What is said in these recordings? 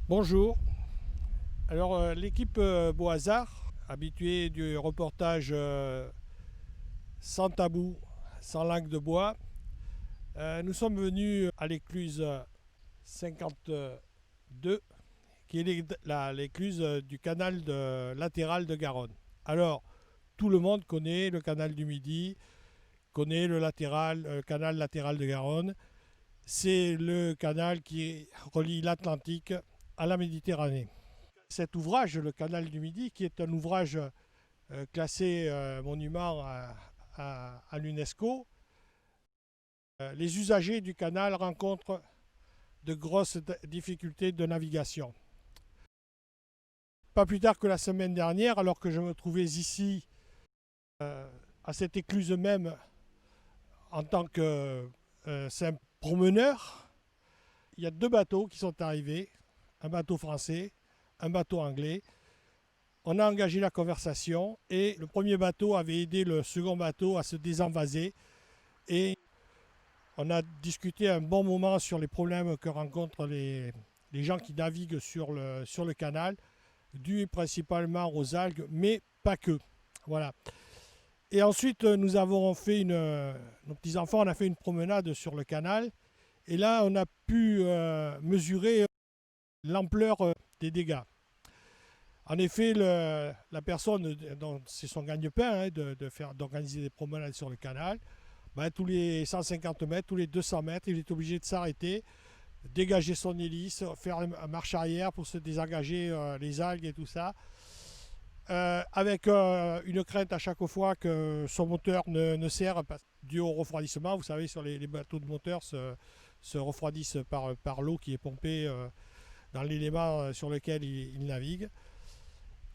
Bonjour. Alors l'équipe Beau Hasard, habituée du reportage sans tabou, sans langue de bois, nous sommes venus à l'écluse 52, qui est l'écluse du canal latéral de Garonne. Alors, tout le monde connaît le canal du Midi, connaît le canal latéral de Garonne. C'est le canal qui relie l'Atlantique à la Méditerranée. Cet ouvrage, le canal du Midi, qui est un ouvrage classé monument à l'UNESCO, les usagers du canal rencontrent de grosses difficultés de navigation. Pas plus tard que la semaine dernière, alors que je me trouvais ici, à cette écluse même, en tant que simple promeneur, il y a deux bateaux qui sont arrivés, un bateau français, un bateau anglais. On a engagé la conversation et le premier bateau avait aidé le second bateau à se désenvaser et on a discuté un bon moment sur les problèmes que rencontrent les gens qui naviguent sur le canal, dus principalement aux algues, mais pas que. Voilà. Et ensuite, nous avons fait nos petits-enfants, on a fait une promenade sur le canal et là, on a pu mesurer l'ampleur des dégâts. En effet, la personne, c'est son gagne-pain d'organiser des promenades sur le canal. Tous les 150 mètres, tous les 200 mètres, il est obligé de s'arrêter, dégager son hélice, faire une marche arrière pour se désengager les algues et tout ça. Avec une crainte à chaque fois que son moteur ne serre dû au refroidissement. Vous savez, sur les bateaux de moteur se refroidissent par l'eau qui est pompée dans l'élément sur lequel il navigue.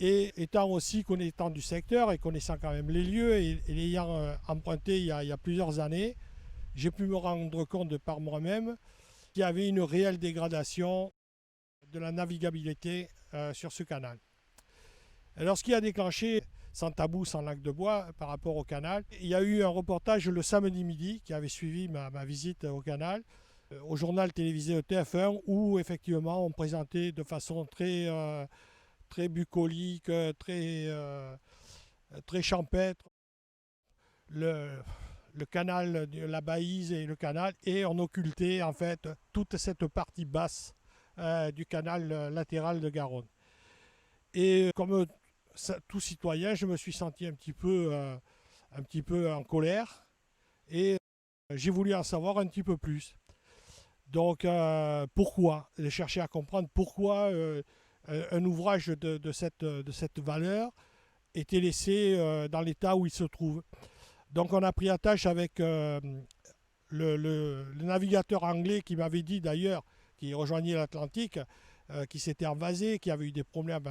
Et étant aussi connaissant du secteur et connaissant quand même les lieux et l'ayant emprunté il y a plusieurs années, j'ai pu me rendre compte par moi-même qu'il y avait une réelle dégradation de la navigabilité sur ce canal. Alors ce qui a déclenché, sans tabou, sans langue de bois, par rapport au canal, il y a eu un reportage le samedi midi qui avait suivi ma visite au canal, au journal télévisé TF1, où effectivement on présentait de façon très bucolique, très champêtre, le canal, la Baïse et le canal, et on occultait en fait toute cette partie basse du canal latéral de Garonne. Et comme tout citoyen, je me suis senti un petit peu en colère et j'ai voulu en savoir un petit peu plus. Donc pourquoi? J'ai cherché à comprendre pourquoi un ouvrage de cette valeur était laissé dans l'état où il se trouve. Donc on a pris attache avec le navigateur anglais qui m'avait dit d'ailleurs, qui rejoignait l'Atlantique, qui s'était envasé, qui avait eu des problèmes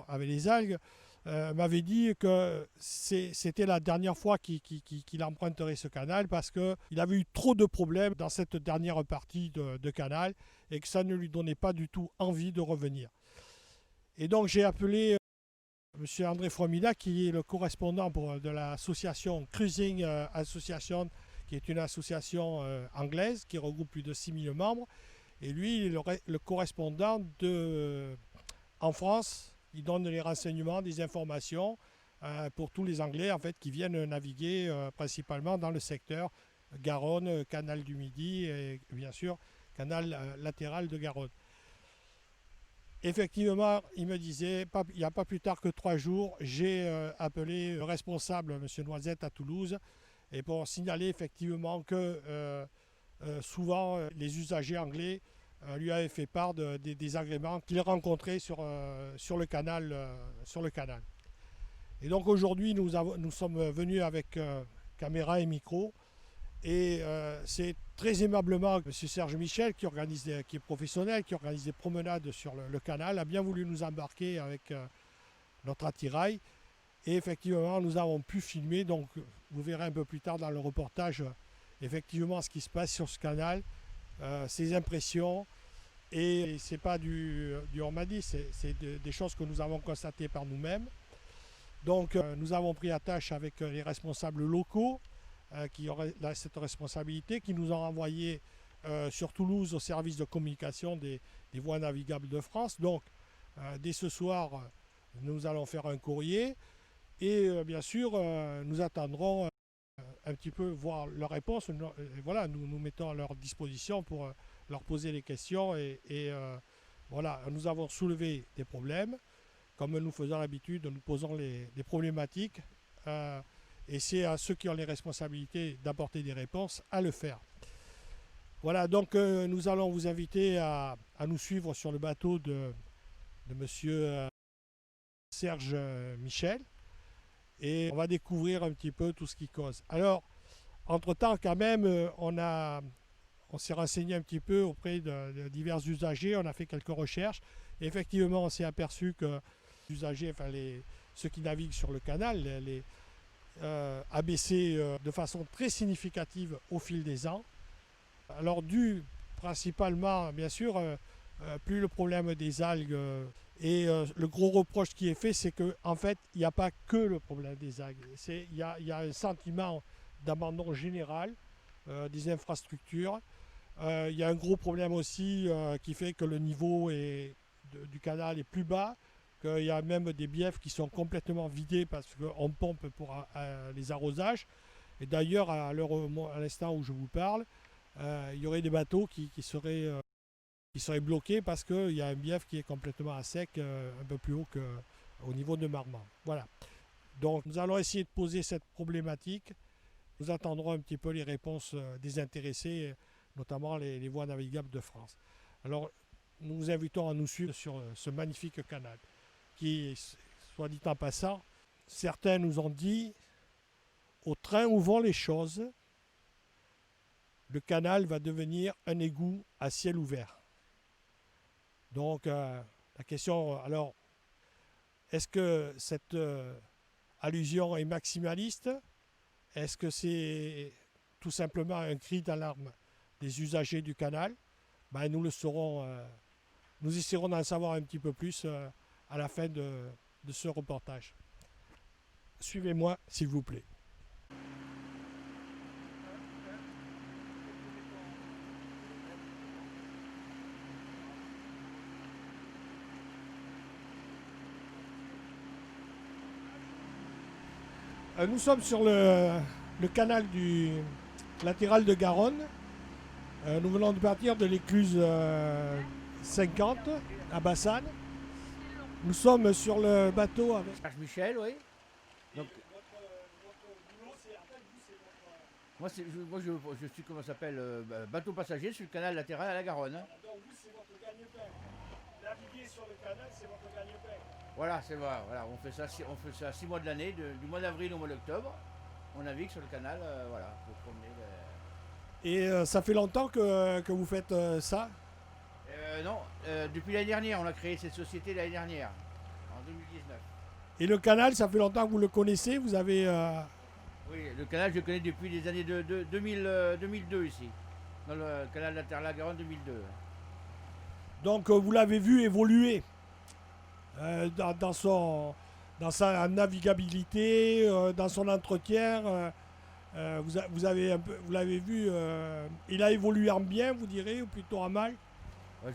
avec les algues, m'avait dit que c'était la dernière fois qu'il emprunterait ce canal parce qu'il avait eu trop de problèmes dans cette dernière partie de canal et que ça ne lui donnait pas du tout envie de revenir. Et donc j'ai appelé M. André Fromila, qui est le correspondant de l'association Cruising Association, qui est une association anglaise qui regroupe plus de 6000 membres. Et lui, il est le correspondant en France. Il donne les renseignements, des informations pour tous les Anglais en fait, qui viennent naviguer principalement dans le secteur Garonne, canal du Midi et bien sûr canal latéral de Garonne. Effectivement, il me disait, il n'y a pas plus tard que 3 jours, j'ai appelé le responsable, M. Noisette, à Toulouse, et pour signaler effectivement que souvent les usagers anglais lui avaient fait part des désagréments qu'ils rencontraient sur le canal. Et donc aujourd'hui, nous sommes venus avec caméra et micro, et c'est très aimablement M. Serge Michel, qui est professionnel, qui organise des promenades sur le canal, a bien voulu nous embarquer avec notre attirail. Et effectivement, nous avons pu filmer, donc vous verrez un peu plus tard dans le reportage, effectivement ce qui se passe sur ce canal, ses impressions. Et c'est pas du on m'a dit, c'est des choses que nous avons constatées par nous-mêmes. Donc nous avons pris attache avec les responsables locaux qui auraient cette responsabilité, qui nous ont envoyé sur Toulouse au service de communication des voies navigables de France. Donc dès ce soir, nous allons faire un courrier et bien sûr nous attendrons un petit peu voir leurs réponses. Voilà, nous mettons à leur disposition pour leur poser les questions et voilà, nous avons soulevé des problèmes. Comme nous faisons l'habitude, nous posons des problématiques et c'est à ceux qui ont les responsabilités d'apporter des réponses à le faire. Voilà, donc nous allons vous inviter à nous suivre sur le bateau de monsieur Serge Michel et on va découvrir un petit peu tout ce qui cause. Alors, entre-temps, quand même, on s'est renseigné un petit peu auprès de divers usagers, on a fait quelques recherches et effectivement, on s'est aperçu que les usagers, enfin ceux qui naviguent sur le canal, a baissé de façon très significative au fil des ans. Alors dû principalement, bien sûr, plus le problème des algues et le gros reproche qui est fait, c'est qu'en fait, il n'y a pas que le problème des algues. Il y a un sentiment d'abandon général des infrastructures. Il y a un gros problème aussi qui fait que le niveau du canal est plus bas, qu'il y a même des biefs qui sont complètement vidés parce qu'on pompe pour les arrosages. Et d'ailleurs, à l'instant où je vous parle, il y aurait des bateaux qui seraient bloqués parce qu'il y a un bief qui est complètement à sec un peu plus haut qu'au niveau de Marmande. Voilà. Donc nous allons essayer de poser cette problématique. Nous attendrons un petit peu les réponses des intéressés, notamment les voies navigables de France. Alors nous vous invitons à nous suivre sur ce magnifique canal qui, soit dit en passant, certains nous ont dit, au train où vont les choses, le canal va devenir un égout à ciel ouvert. Donc la question, alors, est-ce que cette allusion est maximaliste? Est-ce que c'est tout simplement un cri d'alarme des usagers du canal? Nous le saurons, nous essaierons d'en savoir un petit peu plus à la fin de ce reportage. Suivez-moi s'il vous plaît. Nous sommes sur le canal du latéral de Garonne. Nous venons de partir de l'écluse 50 à Bassane. Nous sommes sur le bateau avec Serge Michel, oui. Donc, moi, je suis, comment ça s'appelle, bateau passager sur le canal latéral à la Garonne. Donc vous, c'est votre gagne-pain. Naviguer sur le canal, c'est votre gagne-pain. Voilà, c'est vrai. Voilà, on fait ça 6 mois de l'année, du mois d'avril au mois d'octobre. On navigue sur le canal, voilà, pour promener. Et ça fait longtemps que vous faites ça? Non, depuis l'année dernière, on a créé cette société l'année dernière, en 2019. Et le canal, ça fait longtemps que vous le connaissez? Vous avez... Oui, le canal, je le connais depuis les années 2002 ici. Dans le canal latéral à la Garonne 2002. Donc vous l'avez vu évoluer dans sa navigabilité, dans son entretien. Vous l'avez vu, il a évolué en bien, vous direz, ou plutôt en mal?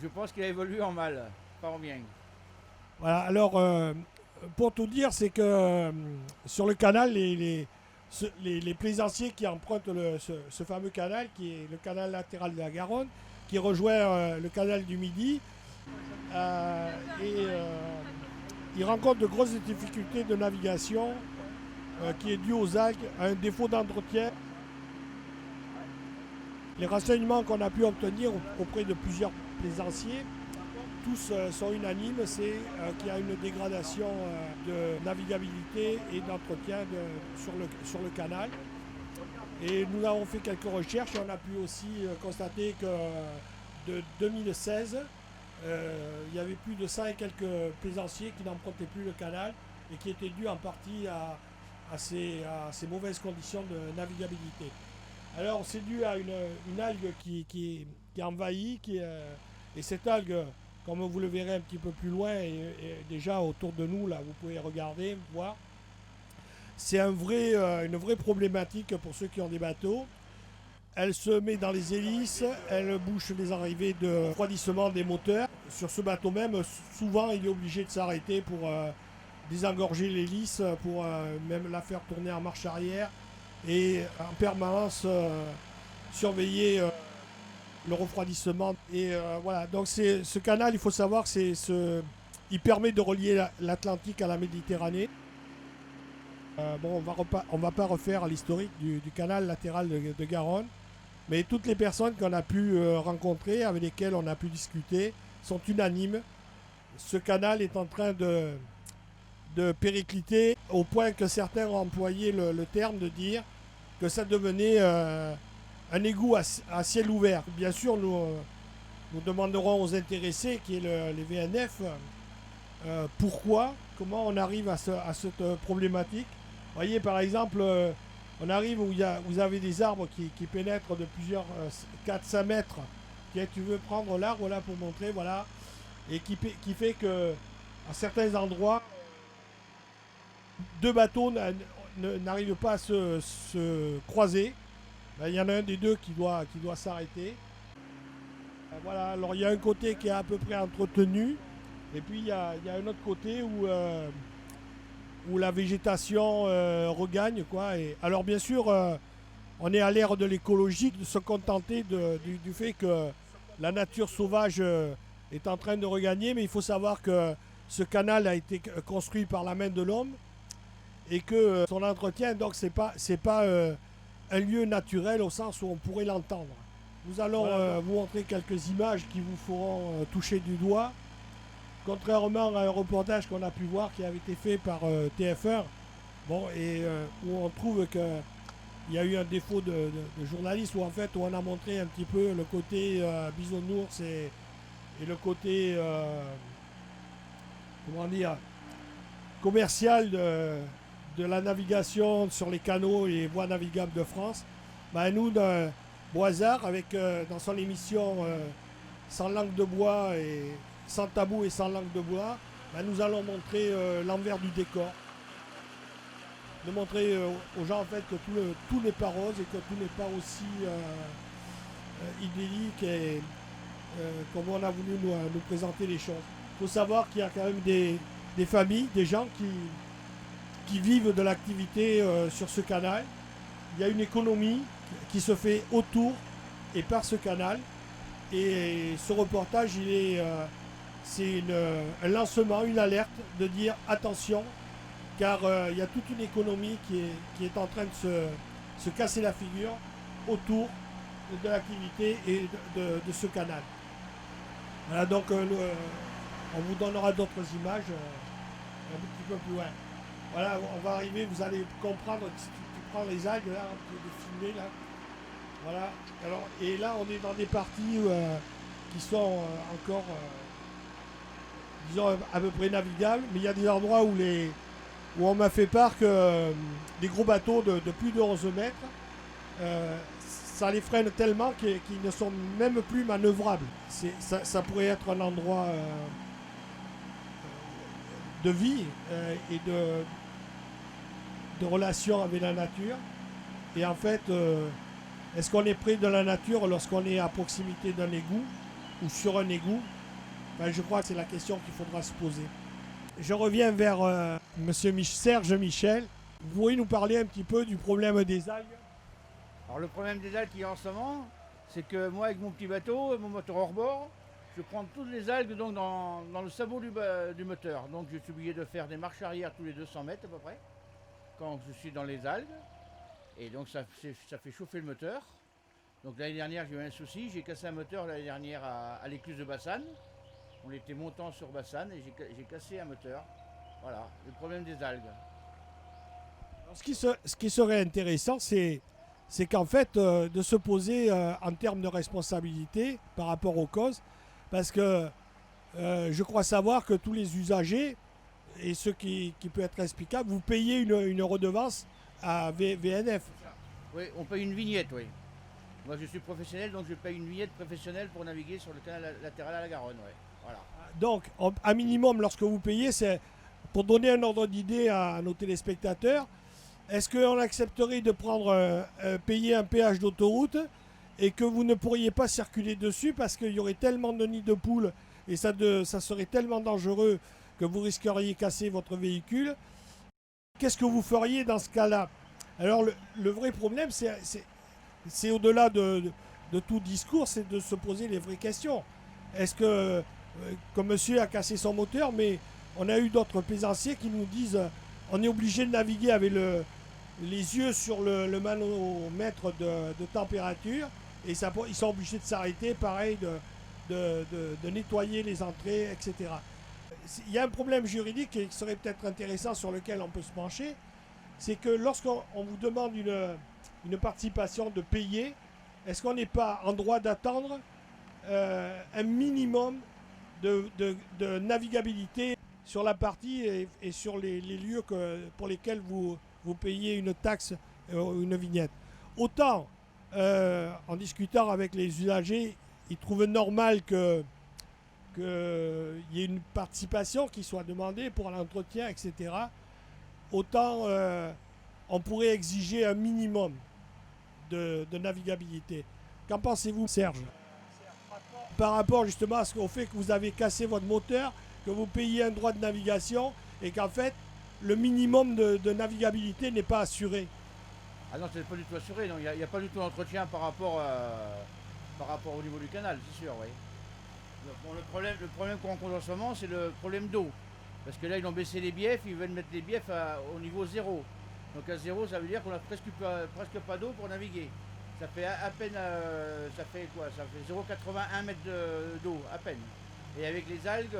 Je pense qu'il a évolué en mal, pas en bien. Voilà, alors pour tout dire, c'est que sur le canal, les plaisanciers qui empruntent ce fameux canal, qui est le canal latéral de la Garonne, qui rejoint le canal du Midi, ils rencontrent de grosses difficultés de navigation qui est due aux algues, à un défaut d'entretien. Les renseignements qu'on a pu obtenir auprès de plusieurs plaisanciers, tous sont unanimes, c'est qu'il y a une dégradation de navigabilité et d'entretien sur le canal. Et nous avons fait quelques recherches et on a pu aussi constater que de 2016, il y avait plus de 100 et quelques plaisanciers qui n'empruntaient plus le canal et qui étaient dus en partie à ces mauvaises conditions de navigabilité. Alors c'est dû à une algue qui envahit, et cette algue, comme vous le verrez un petit peu plus loin, et déjà autour de nous, là, vous pouvez regarder, voir, C'est une vraie problématique pour ceux qui ont des bateaux. Elle se met dans les hélices, elle bouche les arrivées de refroidissement des moteurs. Sur ce bateau même, souvent il est obligé de s'arrêter pour désengorger l'hélice, pour même la faire tourner en marche arrière et en permanence surveiller le refroidissement. Et voilà, donc ce canal, il faut savoir, il permet de relier l'Atlantique à la Méditerranée. Bon, on va pas refaire l'historique du canal latéral de Garonne, mais toutes les personnes qu'on a pu rencontrer, avec lesquelles on a pu discuter, sont unanimes. Ce canal est en train de péricliter au point que certains ont employé le terme de dire que ça devenait un égout à ciel ouvert. Bien sûr, nous demanderons aux intéressés, qui est les VNF, comment on arrive à cette problématique. Vous voyez, par exemple, on arrive où vous avez des arbres qui pénètrent de plusieurs 4-5 mètres. Tiens, tu veux prendre l'arbre là pour montrer, voilà. Et qui fait que à certains endroits, deux bateaux n'arrivent pas à se croiser. Ben, il y en a un des deux qui doit s'arrêter. Voilà, alors il y a un côté qui est à peu près entretenu. Et puis il y a un autre côté où la végétation regagne, quoi. Et, alors bien sûr, on est à l'ère de l'écologie, de se contenter du fait que la nature sauvage est en train de regagner, mais il faut savoir que ce canal a été construit par la main de l'homme et que son entretien, donc c'est pas un lieu naturel au sens où on pourrait l'entendre. Nous allons vous montrer quelques images qui vous feront toucher du doigt. Contrairement à un reportage qu'on a pu voir qui avait été fait par TF1, bon, et où on trouve qu'il y a eu un défaut de journalisme, où en fait où on a montré un petit peu le côté bisounours et le côté comment dire, commercial de la navigation sur les canaux et les voies navigables de France. Ben, nous, Boisard, avec dans son émission Sans langue de bois et sans tabou et sans langue de bois, ben nous allons montrer l'envers du décor. De montrer aux gens en fait que tout n'est pas rose et que tout n'est pas aussi idyllique et comme on a voulu nous présenter les choses. Il faut savoir qu'il y a quand même des familles, des gens qui vivent de l'activité sur ce canal. Il y a une économie qui se fait autour et par ce canal. Et ce reportage, c'est un lancement, une alerte de dire attention, car il y a toute une économie qui est en train de se casser la figure autour de l'activité et de ce canal. Voilà, donc on vous donnera d'autres images un petit peu plus loin. Voilà, on va arriver, vous allez comprendre, si tu prends les algues là, de filmer là. Voilà, alors, et là on est dans des parties qui sont encore disons à peu près navigables, mais il y a des endroits où on m'a fait part que des gros bateaux de plus de 11 mètres, ça les freine tellement qu'ils ne sont même plus manœuvrables. Ça pourrait être un endroit de vie et de relation avec la nature. Et en fait, est-ce qu'on est près de la nature lorsqu'on est à proximité d'un égout ou sur un égout? Ben, je crois que c'est la question qu'il faudra se poser. Je reviens vers monsieur Serge Michel. Vous pourriez nous parler un petit peu du problème des algues? Alors le problème des algues qu'il y a en ce moment, c'est que moi avec mon petit bateau, mon moteur hors bord, je prends toutes les algues donc, dans le sabot du moteur. Donc je suis obligé de faire des marches arrière tous les 200 mètres à peu près, quand je suis dans les algues. Et donc ça fait chauffer le moteur. Donc l'année dernière j'ai eu un souci, j'ai cassé un moteur l'année dernière à l'écluse de Bassane. On était montant sur Bassane et j'ai cassé un moteur. Voilà, le problème des algues. Alors, ce qui serait intéressant, c'est qu'en fait, de se poser en termes de responsabilité par rapport aux causes, parce que je crois savoir que tous les usagers, et ce qui peut être explicable, vous payez une redevance à VNF. Oui, on paye une vignette, oui. Moi je suis professionnel, donc je paye une vignette professionnelle pour naviguer sur le canal latéral à la Garonne, ouais. Voilà. Donc, à minimum, lorsque vous payez, c'est pour donner un ordre d'idée à nos téléspectateurs, est-ce qu'on accepterait de payer un péage d'autoroute et que vous ne pourriez pas circuler dessus parce qu'il y aurait tellement de nids de poules et ça serait tellement dangereux que vous risqueriez de casser votre véhicule? Qu'est-ce que vous feriez dans ce cas-là? Alors le vrai problème, c'est au-delà de tout discours, c'est de se poser les vraies questions. Est-ce que, comme monsieur a cassé son moteur, mais on a eu d'autres plaisanciers qui nous disent on est obligé de naviguer avec les yeux sur le manomètre de température et ils sont obligés de s'arrêter, pareil, de nettoyer les entrées, etc. Il y a un problème juridique qui serait peut-être intéressant sur lequel on peut se pencher, c'est que lorsqu'on vous demande une participation de payer, est-ce qu'on n'est pas en droit d'attendre un minimum de navigabilité sur la partie et sur les lieux pour lesquels vous payez une taxe ou une vignette. Autant, en discutant avec les usagers, ils trouvent normal qu'il y ait une participation qui soit demandée pour l'entretien, etc. Autant on pourrait exiger un minimum de navigabilité. Qu'en pensez-vous, Serge? Par rapport justement au fait que vous avez cassé votre moteur, que vous payez un droit de navigation et qu'en fait le minimum de navigabilité n'est pas assuré. Ah non, c'est pas du tout assuré, il n'y a pas du tout d'entretien par rapport au niveau du canal, c'est sûr, oui. Bon, le problème qu'on rencontre en ce moment, c'est le problème d'eau. Parce que là, ils ont baissé les biefs, ils veulent mettre les biefs au niveau 0. Donc à 0, ça veut dire qu'on a presque pas d'eau pour naviguer. Ça fait à peine, ça fait quoi? Ça fait 0,81 mètres d'eau, à peine. Et avec les algues,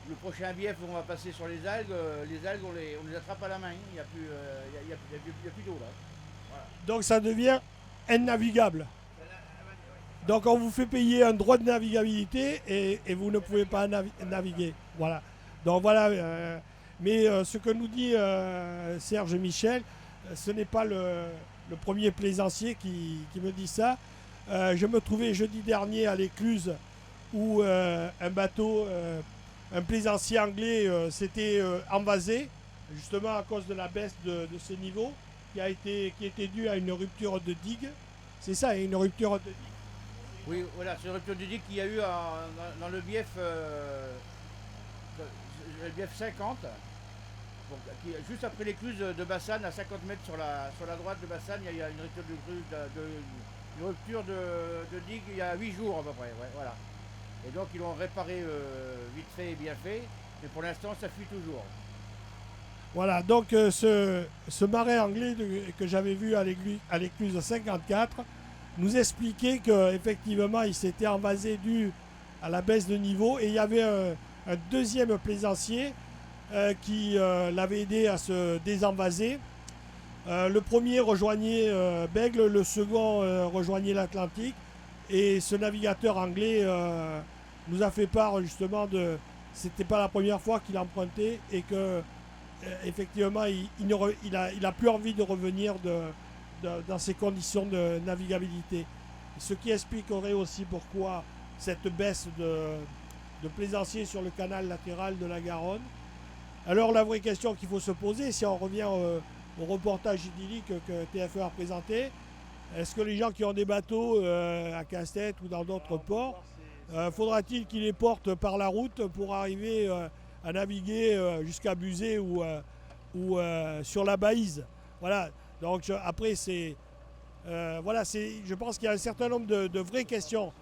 le prochain bief où on va passer sur les algues on les attrape à la main. Il n'y a plus d'eau là. Voilà. Donc ça devient innavigable. Donc on vous fait payer un droit de navigabilité et vous ne pouvez pas naviguer. Voilà. Donc voilà. Mais ce que nous dit Serge Michel, ce n'est pas le premier plaisancier qui me dit ça. Je me trouvais jeudi dernier à l'Écluse où un bateau, un plaisancier anglais s'était envasé, justement à cause de la baisse de ses niveaux, qui était due à une rupture de digue. C'est ça, une rupture de digue. Oui, voilà, c'est une rupture de digue qu'il y a eu dans le bief 50. Donc, juste après l'écluse de Bassane, à 50 mètres sur la droite de Bassane, il y a une rupture de digue il y a 8 jours à peu près. Ouais, voilà. Et donc ils l'ont réparé vite fait et bien fait, mais pour l'instant ça fuit toujours. Voilà, donc ce marin anglais que j'avais vu à l'écluse de 54 nous expliquait qu'effectivement il s'était envasé dû à la baisse de niveau et il y avait un deuxième plaisancier qui l'avait aidé à se désenvaser. Le premier rejoignait Bègle, le second rejoignait l'Atlantique et ce navigateur anglais nous a fait part justement c'était pas la première fois qu'il empruntait et que effectivement il a plus envie de revenir dans ces conditions de navigabilité. Ce qui expliquerait aussi pourquoi cette baisse de plaisanciers sur le canal latéral de la Garonne. Alors la vraie question qu'il faut se poser, si on revient au reportage idyllique que TF1 a présenté, est-ce que les gens qui ont des bateaux à Casse-Tête ou dans d'autres ports, faudra-t-il qu'ils les portent par la route pour arriver à naviguer jusqu'à Buzet ou sur la Baïse? Voilà. Donc après je pense qu'il y a un certain nombre de vraies questions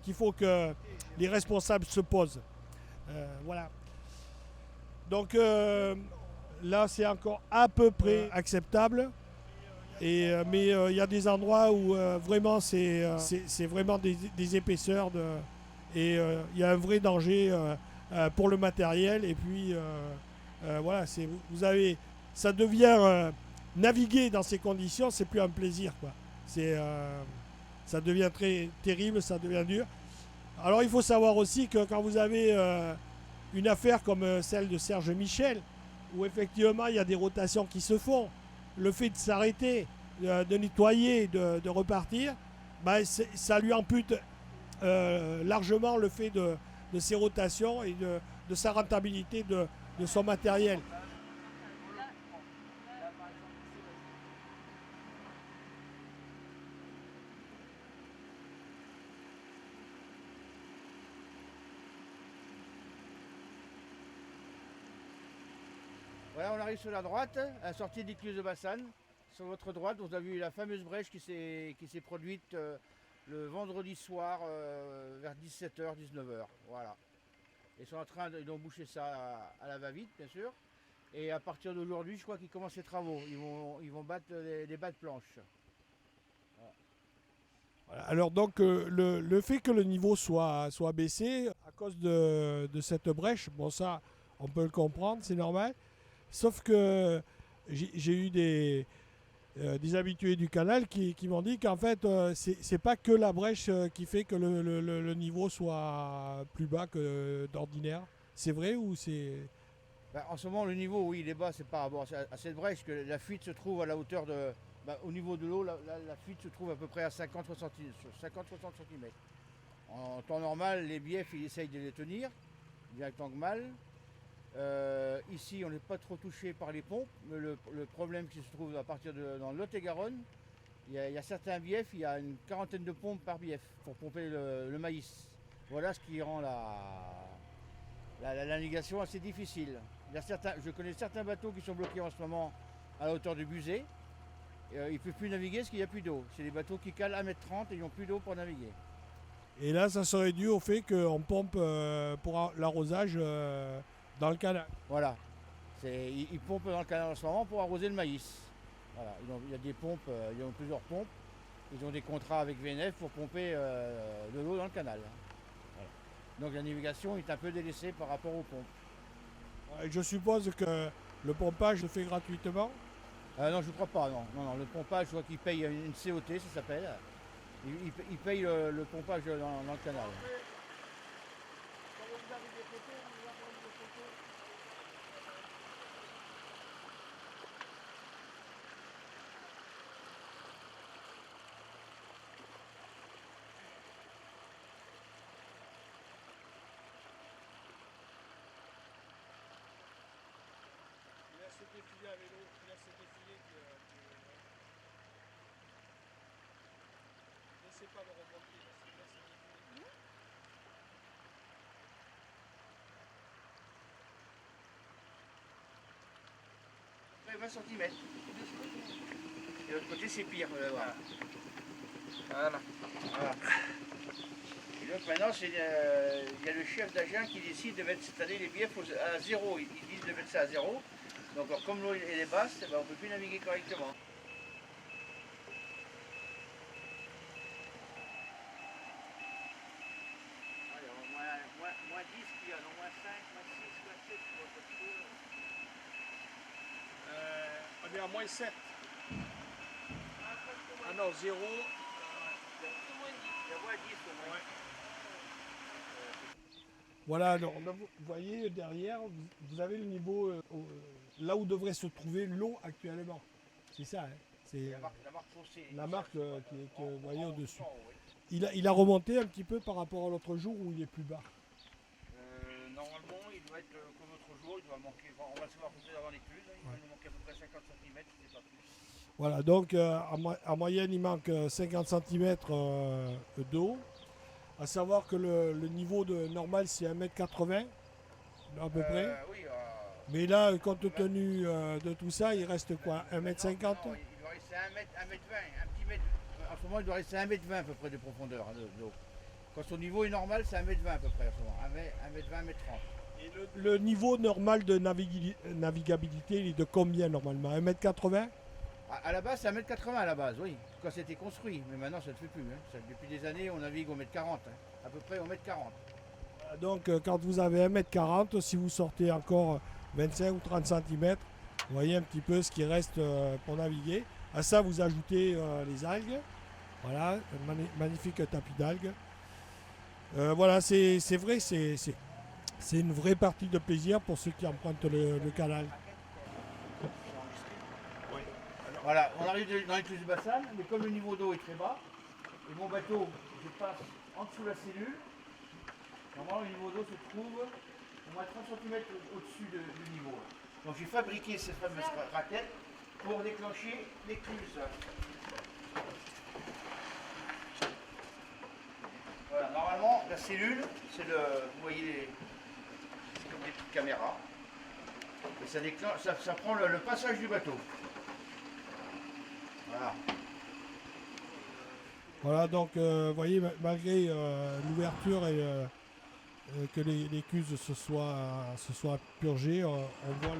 qu'il faut que les responsables se posent. Voilà. Donc là c'est encore à peu près acceptable. Mais il y a des endroits où vraiment c'est vraiment des épaisseurs et il y a un vrai danger pour le matériel. Et puis voilà, ça devient naviguer dans ces conditions, c'est plus un plaisir, quoi. Ça devient très terrible, ça devient dur. Alors il faut savoir aussi que quand vous avez une affaire comme celle de Serge Michel, où effectivement il y a des rotations qui se font, le fait de s'arrêter, de nettoyer, de repartir, ça lui ampute largement le fait de ses rotations et de sa rentabilité de son matériel. Voilà, on arrive sur la droite, à la sortie de l'écluse de Bassane. Sur votre droite, vous avez vu la fameuse brèche qui s'est produite le vendredi soir vers 17h, 19h. Voilà. Ils sont en train ils ont bouché ça à la va-vite, bien sûr. Et à partir d'aujourd'hui, je crois qu'ils commencent les travaux. Ils vont battre les bas de planche. Voilà. Alors donc le fait que le niveau soit baissé à cause de cette brèche, bon ça on peut le comprendre, c'est normal. Sauf que j'ai eu des habitués du canal qui m'ont dit qu'en fait c'est pas que la brèche qui fait que le niveau soit plus bas que d'ordinaire. C'est vrai ou c'est... Ben, en ce moment, le niveau, oui, il est bas, c'est par rapport à cette brèche que la fuite se trouve à la hauteur de. Ben, au niveau de l'eau, la fuite se trouve à peu près à 50-60 cm. En temps normal, les biefs, ils essayent de les tenir, bien tant que mal. Ici, on n'est pas trop touché par les pompes, mais le problème qui se trouve à partir dans le Lot-et-Garonne, il y a certains biefs, il y a une quarantaine de pompes par bief pour pomper le maïs. Voilà ce qui rend la navigation assez difficile. Je connais certains bateaux qui sont bloqués en ce moment à la hauteur du Buzet. Ils ne peuvent plus naviguer parce qu'il n'y a plus d'eau. C'est des bateaux qui calent 1,30 m et ils n'ont plus d'eau pour naviguer. Et là, ça serait dû au fait qu'on pompe pour l'arrosage dans le canal. Voilà. Ils pompent dans le canal en ce moment pour arroser le maïs. Voilà. Il y a des pompes, ils ont plusieurs pompes. Ils ont des contrats avec VNF pour pomper de l'eau dans le canal. Voilà. Donc la navigation est un peu délaissée par rapport aux pompes. Je suppose que le pompage se fait gratuitement. Non, je ne crois pas, non. Non, le pompage, je vois qu'ils payent une COT, ça s'appelle. Ils payent le pompage dans le canal. Défiler à vélo, qui laisse défiler, laissez pas le remonter, laissez défiler. 20 cm. Et de l'autre côté, c'est pire. Voilà. Voilà. Et donc maintenant, il y a le chef d'agent qui décide de mettre cette année les biefs à zéro. Ils disent de mettre ça à zéro. Donc alors, comme l'eau est basse, ben, on ne peut plus naviguer correctement. Alors, moins 10 qu'il y a, non, moins 5, moins 6, moins 7, je vois pas trop. On est à moins 7. Ah non, 0. Il y a moins 10 au moins. Voilà, alors, vous voyez derrière, vous avez le niveau là où devrait se trouver l'eau actuellement. C'est ça, hein. C'est La marque foncée. la marque qui est que vous voyez au-dessus. Il a remonté un petit peu par rapport à l'autre jour où il est plus bas. Normalement, il doit être comme l'autre jour, il doit manquer, on va se voir peut-être avant l'écluse, il va nous manquer à peu près 50 cm, c'est pas plus. Voilà, donc en moyenne, il manque 50 cm d'eau. À savoir que le niveau normal, c'est 1,80 m à peu près. Oui, Mais là, compte tenu de tout ça, il reste quoi, 1,50 m? non, il doit rester 1 m, 1 m 20, un petit mètre. En ce moment, il doit rester 1 m 20 à peu près de profondeur d'eau. Quand son niveau est normal, c'est 1 m 20 à peu près en ce moment, 1 m 20, 1 m 30. Et le niveau normal de navigabilité, il est de combien normalement? 1,80 m? À la base, c'est 1 m 80 à la base, oui, quand c'était construit. Mais maintenant, ça ne se fait plus. Hein. Depuis des années, on navigue au 1 m 40, hein. À peu près au 1 m 40. Donc quand vous avez 1,40 m, si vous sortez encore 25 ou 30 cm, vous voyez un petit peu ce qui reste pour naviguer. À ça, vous ajoutez les algues. Voilà, un magnifique tapis d'algues. Voilà, c'est vrai, c'est une vraie partie de plaisir pour ceux qui empruntent le canal. Voilà, on arrive dans l'écluse du Bassane, mais comme le niveau d'eau est très bas, et mon bateau, je passe en dessous de la cellule, normalement le niveau d'eau se trouve au moins 30 cm au-dessus du niveau. Donc j'ai fabriqué cette fameuse raquette pour déclencher l'écluse. Voilà, normalement la cellule, c'est vous voyez, c'est comme des petites caméras. Et ça prend le passage du bateau. Voilà. Voilà, donc vous voyez, malgré l'ouverture et que l'écluse se soit purgée, on voit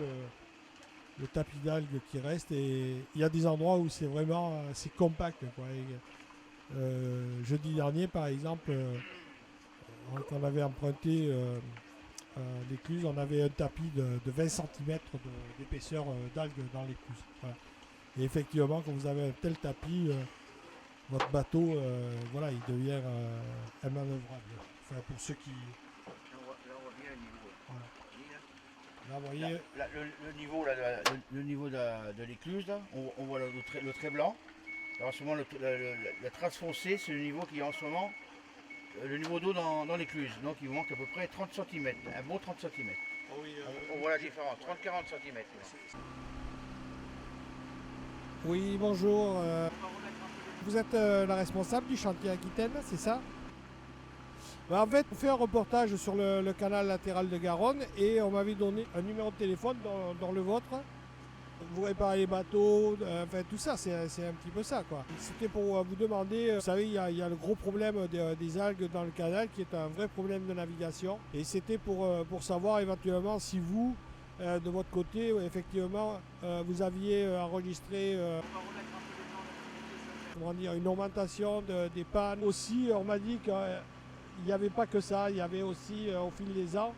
le tapis d'algues qui reste, et il y a des endroits où c'est vraiment c'est compact, quoi. Jeudi dernier, par exemple, quand on avait emprunté l'écluse, on avait un tapis de 20 cm d'épaisseur d'algues dans l'écluse. Voilà. Et effectivement, quand vous avez un tel tapis, votre bateau, voilà, il devient immanœuvrable. Enfin, pour ceux qui... Là, on voit bien le niveau. Voilà. Là, vous Là, voyez... le niveau, là, le niveau de l'écluse, là, on voit le trait blanc. Alors, en ce moment, la trace foncée, c'est le niveau qui est en ce moment le niveau d'eau dans l'écluse. Donc, il vous manque à peu près 30 cm, un bon 30 cm. Oh oui, On voit la différence, 30-40 cm. oui, bonjour. Vous êtes la responsable du chantier Aquitaine, c'est ça? En fait, on fait un reportage sur le canal latéral de Garonne et on m'avait donné un numéro de téléphone dans le vôtre. Vous réparez les bateaux, enfin tout ça, c'est un petit peu ça, quoi. C'était pour vous demander, vous savez, il y a le gros problème des algues dans le canal qui est un vrai problème de navigation. Et c'était pour savoir éventuellement si vous, de votre côté, effectivement, vous aviez enregistré comment dire, une augmentation des pannes. Aussi, on m'a dit qu'il n'y avait pas que ça, il y avait aussi, au fil des ans,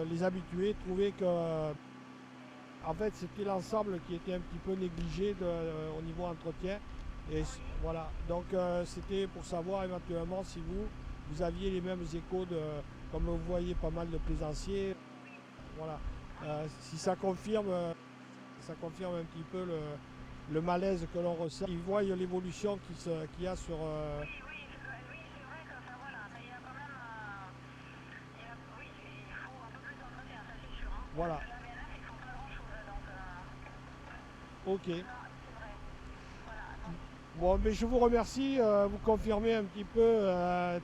les habitués trouvaient que en fait, c'était l'ensemble qui était un petit peu négligé au niveau entretien. Et voilà, donc c'était pour savoir éventuellement si vous aviez les mêmes échos, comme vous voyez pas mal de plaisanciers. Voilà, si ça confirme un petit peu le malaise que l'on ressent. Ils voient l'évolution qu'il y a sur... Voilà. Ok. Bon, mais je vous remercie. Vous confirmez un petit peu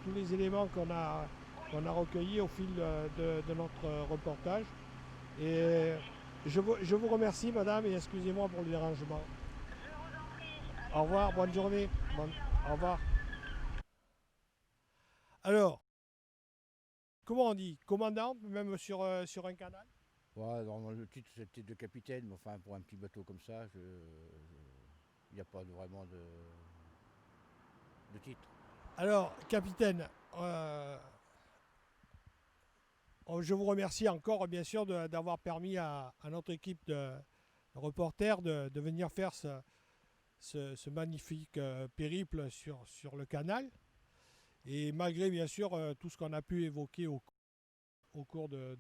tous les éléments qu'on a recueillis au fil de notre reportage. Et je vous remercie, madame, et excusez-moi pour le dérangement. Au revoir, bonne journée. Au revoir. Alors, comment on dit? Commandant, même sur un canal? Ouais, dans le titre, c'est le titre de capitaine, mais enfin, pour un petit bateau comme ça, il n'y a pas vraiment de titre. Alors, capitaine, je vous remercie encore, bien sûr, d'avoir permis à notre équipe de reporters de venir faire ce magnifique périple sur le canal. Et malgré, bien sûr, tout ce qu'on a pu évoquer au cours de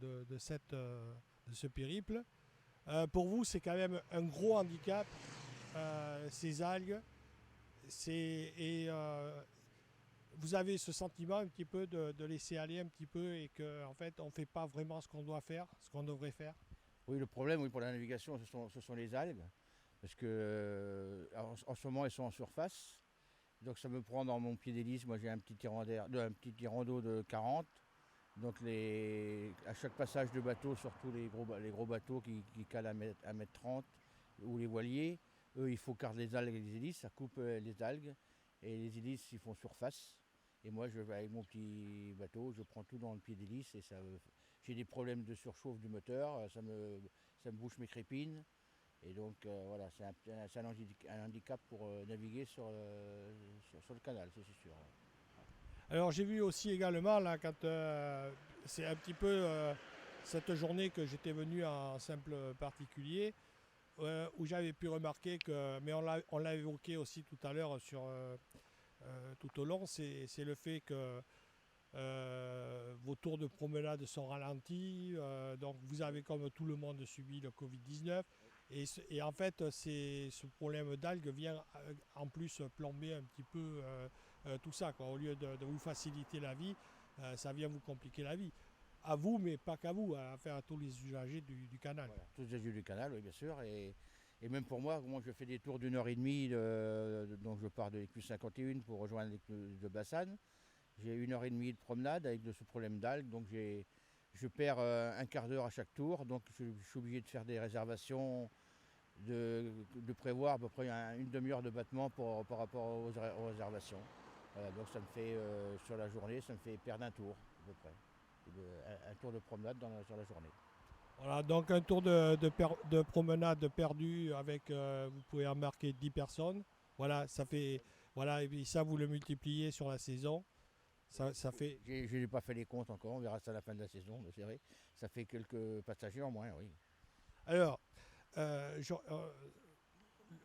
ce périple, pour vous, c'est quand même un gros handicap, ces algues. Et vous avez ce sentiment un petit peu de laisser aller un petit peu et qu'en fait, on ne fait pas vraiment ce qu'on doit faire, ce qu'on devrait faire. Oui, le problème, oui, pour la navigation, ce sont les algues, parce que en ce moment, elles sont en surface. Donc ça me prend dans mon pied d'hélice. Moi, j'ai un petit tirant d'eau de 40. Donc à chaque passage de bateau, surtout les gros bateaux qui calent 1,30 m ou les voiliers, eux, il faut carrer les algues et les hélices, ça coupe les algues. Et les hélices, ils font surface. Et moi, avec mon petit bateau, je prends tout dans le pied d'hélice et j'ai des problèmes de surchauffe du moteur, ça me bouche mes crépines. Et donc voilà, c'est un handicap pour naviguer sur le canal, c'est sûr. Alors j'ai vu aussi également, là, quand c'est un petit peu cette journée que j'étais venu en simple particulier, où j'avais pu remarquer que, mais on l'a évoqué aussi tout à l'heure tout au long, c'est le fait que vos tours de promenade sont ralentis, donc vous avez comme tout le monde subi le Covid-19. Et en fait, ce problème d'algues vient en plus plomber un petit peu tout ça, quoi. Au lieu de vous faciliter la vie, ça vient vous compliquer la vie. À vous, mais pas qu'à vous, à tous les usagers du canal. Voilà, tous les usagers du canal, oui, bien sûr. Et même pour moi, je fais des tours d'1 h 30, donc je pars de l'écluse 51 pour rejoindre l'écluse de Bassane. J'ai 1 h 30 de promenade avec ce problème d'algues, donc je perds un quart d'heure à chaque tour, donc je suis obligé de faire des réservations, de prévoir à peu près une demi-heure de battement par rapport aux réservations. Voilà, donc ça me fait, sur la journée, ça me fait perdre un tour à peu près. Un tour de promenade sur la journée. Voilà, donc un tour de promenade perdu avec, vous pouvez embarquer 10 personnes. Voilà, ça fait, voilà, et puis ça, vous le multipliez sur la saison. Ça fait. Je n'ai pas fait les comptes encore, on verra ça à la fin de la saison, mais c'est vrai. Ça fait quelques passagers en moins, oui. Alors,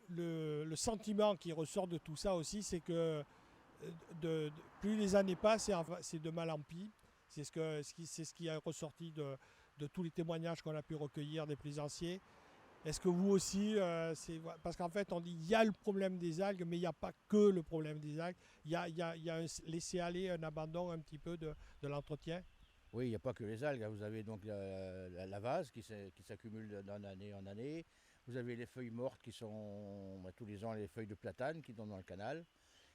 le sentiment qui ressort de tout ça aussi, c'est que plus les années passent, c'est de mal en pis. C'est ce qui est ressorti de tous les témoignages qu'on a pu recueillir des plaisanciers. Est-ce que vous aussi, parce qu'en fait, on dit il y a le problème des algues, mais il n'y a pas que le problème des algues. Il y a un laisser-aller, un abandon un petit peu de l'entretien. Oui, il n'y a pas que les algues, hein. Vous avez donc la vase qui s'accumule d'année en année. Vous avez les feuilles mortes qui sont tous les ans les feuilles de platane qui tombent dans le canal.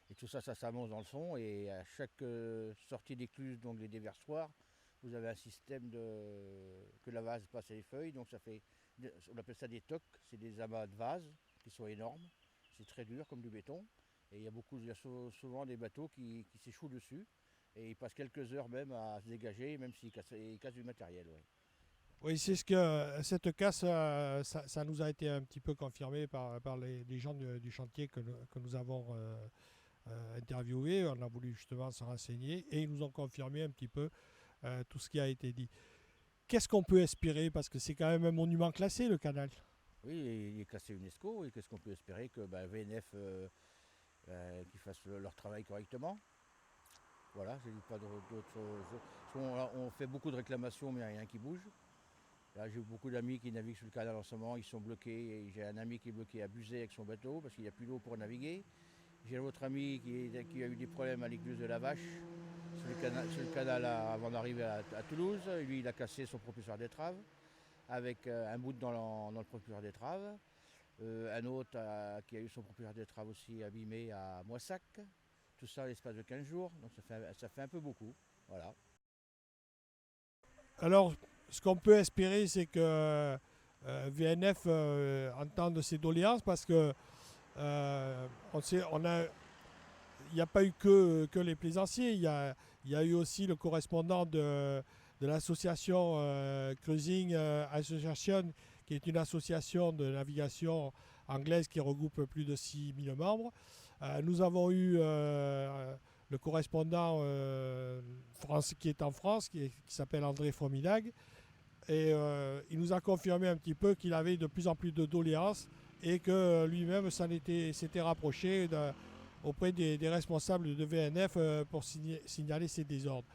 Et tout ça, ça s'amorce dans le fond. Et à chaque sortie d'écluse, donc les déversoirs, vous avez un système que la vase passe les feuilles. Donc ça fait, on appelle ça des tocs, c'est des amas de vase qui sont énormes. C'est très dur comme du béton. Et il y a souvent des bateaux qui s'échouent dessus. Et ils passent quelques heures même à se dégager, même s'ils cassent du matériel. Ouais. Oui, c'est ce que cette casse, ça nous a été un petit peu confirmé par les gens du chantier que nous avons interviewés. On a voulu justement se renseigner et ils nous ont confirmé un petit peu tout ce qui a été dit. Qu'est-ce qu'on peut espérer? Parce que c'est quand même un monument classé, le canal. Oui, il est classé UNESCO. Et qu'est-ce qu'on peut espérer que VNF qu'ils fassent leur travail correctement. Voilà, j'ai pas d'autres choses. On fait beaucoup de réclamations, mais il n'y a rien qui bouge. Là, j'ai beaucoup d'amis qui naviguent sur le canal en ce moment, ils sont bloqués. J'ai un ami qui est bloqué à Buzet avec son bateau parce qu'il n'y a plus d'eau pour naviguer. J'ai un autre ami qui a eu des problèmes à l'écluse de la Vache sur le canal avant d'arriver à Toulouse. Lui, il a cassé son propulseur d'étrave avec un bout dans le propulseur d'étrave. Un autre qui a eu son propulseur d'étrave aussi abîmé à Moissac. Tout ça à l'espace de 15 jours, donc ça fait un peu beaucoup. Voilà. Alors, ce qu'on peut espérer, c'est que VNF entende ces doléances parce que on sait, il n'y a pas eu que les plaisanciers, il y a eu aussi le correspondant de l'association Cruising Association, qui est une association de navigation anglaise qui regroupe plus de 6000 membres. Nous avons eu le correspondant qui est en France, qui s'appelle André Fomilag, et il nous a confirmé un petit peu qu'il avait de plus en plus de doléances et que lui-même s'était rapproché auprès des responsables de VNF pour signaler ces désordres.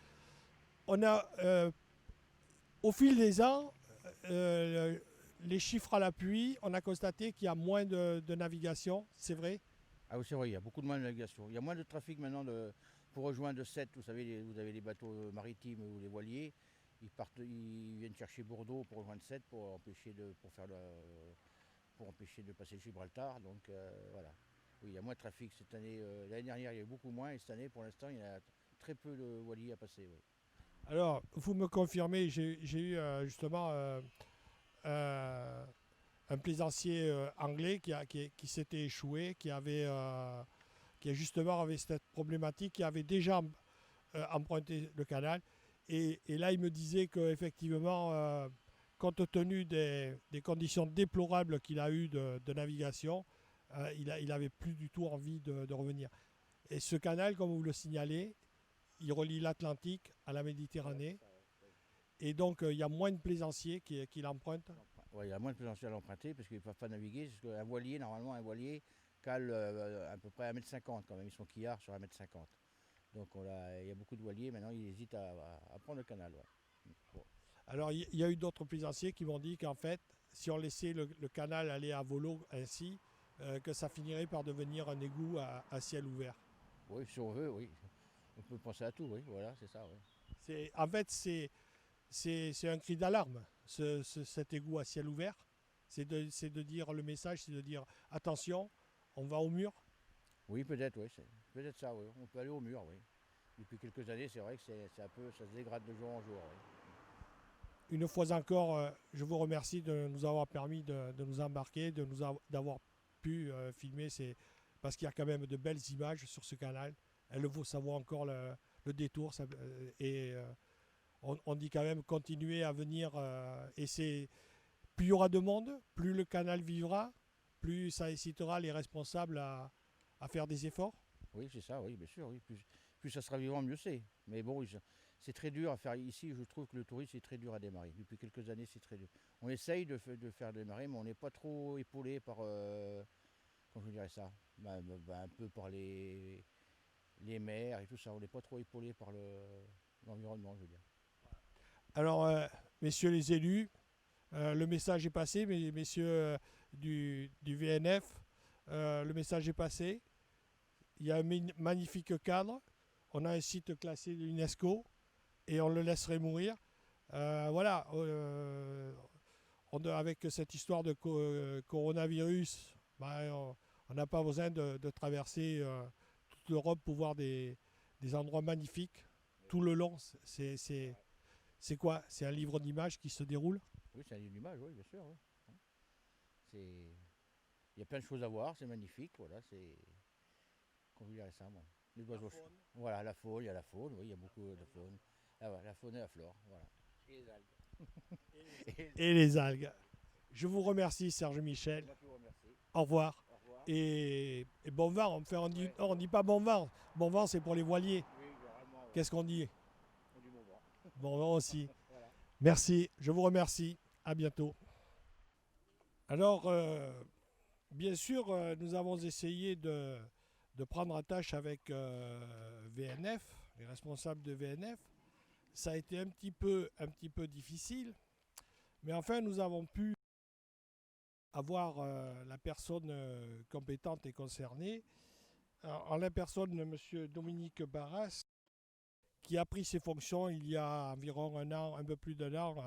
On a, au fil des ans, les chiffres à l'appui, on a constaté qu'il y a moins de navigation, c'est vrai. Ah oui, c'est vrai, il y a beaucoup de moins de navigation. Il y a moins de trafic maintenant pour rejoindre Sète. Vous savez, vous avez les bateaux maritimes ou les voiliers. Ils viennent chercher Bordeaux pour rejoindre Sète pour empêcher de passer le Gibraltar. Donc voilà. Oui, il y a moins de trafic cette année. L'année dernière, il y a eu beaucoup moins. Et cette année, pour l'instant, il y a très peu de voiliers à passer. Oui. Alors, vous me confirmez, j'ai eu justement euh, un plaisancier anglais qui s'était échoué, qui justement avait cette problématique, qui avait déjà emprunté le canal. Et là, il me disait qu'effectivement, compte tenu des conditions déplorables qu'il a eues de navigation, il n'avait plus du tout envie de revenir. Et ce canal, comme vous le signalez, il relie l'Atlantique à la Méditerranée. Et donc, il y a moins de plaisanciers qui l'empruntent. Ouais, il y a moins de plaisanciers à l'emprunter parce qu'ils ne peuvent pas naviguer. Parce qu'un voilier, normalement, un voilier cale à peu près 1,50 m quand même. Ils sont quillards sur 1,50 m. Donc il y a beaucoup de voiliers. Maintenant, ils hésitent à prendre le canal. Ouais. Bon. Alors, il y a eu d'autres plaisanciers qui m'ont dit qu'en fait, si on laissait le canal aller à volo ainsi, que ça finirait par devenir un égout à ciel ouvert. Oui, si on veut, oui. On peut penser à tout, oui. Voilà, c'est ça, oui. En fait, c'est un cri d'alarme, cet égout à ciel ouvert. C'est de dire, le message, c'est de dire attention, on va au mur. Oui, peut-être, oui. C'est peut-être ça, oui. On peut aller au mur, oui. Depuis quelques années, c'est vrai que ça se dégrade de jour en jour. Oui. une fois encore, je vous remercie de nous avoir permis de nous embarquer, d'avoir pu filmer parce qu'il y a quand même de belles images sur ce canal. Elle vaut savoir encore le détour. On dit quand même continuer à venir. Plus il y aura de monde, plus le canal vivra, plus ça incitera les responsables à faire des efforts. Oui, c'est ça, oui, bien sûr. Oui. Plus ça sera vivant, mieux c'est. Mais bon, c'est très dur à faire ici. Je trouve que le tourisme, c'est très dur à démarrer. Depuis quelques années, c'est très dur. On essaye de faire démarrer, mais on n'est pas trop épaulé par, comment je dirais ça, un peu par les maires et tout ça. On n'est pas trop épaulé par l'environnement, je veux dire. Alors, messieurs les élus, le message est passé, messieurs du VNF, le message est passé. Il y a un magnifique cadre. On a un site classé de l'UNESCO et on le laisserait mourir. Voilà, avec cette histoire de coronavirus, on n'a pas besoin de traverser toute l'Europe pour voir des endroits magnifiques tout le long. C'est quoi? C'est un livre d'images qui se déroule? Oui, c'est un livre d'image, oui, bien sûr. Oui. Il y a plein de choses à voir, c'est magnifique. Voilà, c'est. Comment je dirais ça, moi. Les oiseaux. Voilà, la faune, il y a la faune, oui, il y a beaucoup de faune. Ah, voilà, la faune et la flore, voilà. Et les algues. Et les algues. Je vous remercie, Serge Michel. Moi qui vous remercie. Au revoir. Au revoir. Et bon vent. On dit pas bon vent. Bon vent, c'est pour les voiliers. Oui, généralement, ouais. Qu'est-ce qu'on dit? On dit bon vent. Bon vent aussi. Voilà. Merci. Je vous remercie. À bientôt. Alors, bien sûr, nous avons essayé de prendre attache avec VNF, les responsables de VNF. Ça a été un petit peu difficile, mais enfin, nous avons pu avoir la personne compétente et concernée, en la personne de M. Dominique Barras, qui a pris ses fonctions il y a environ un peu plus d'un an,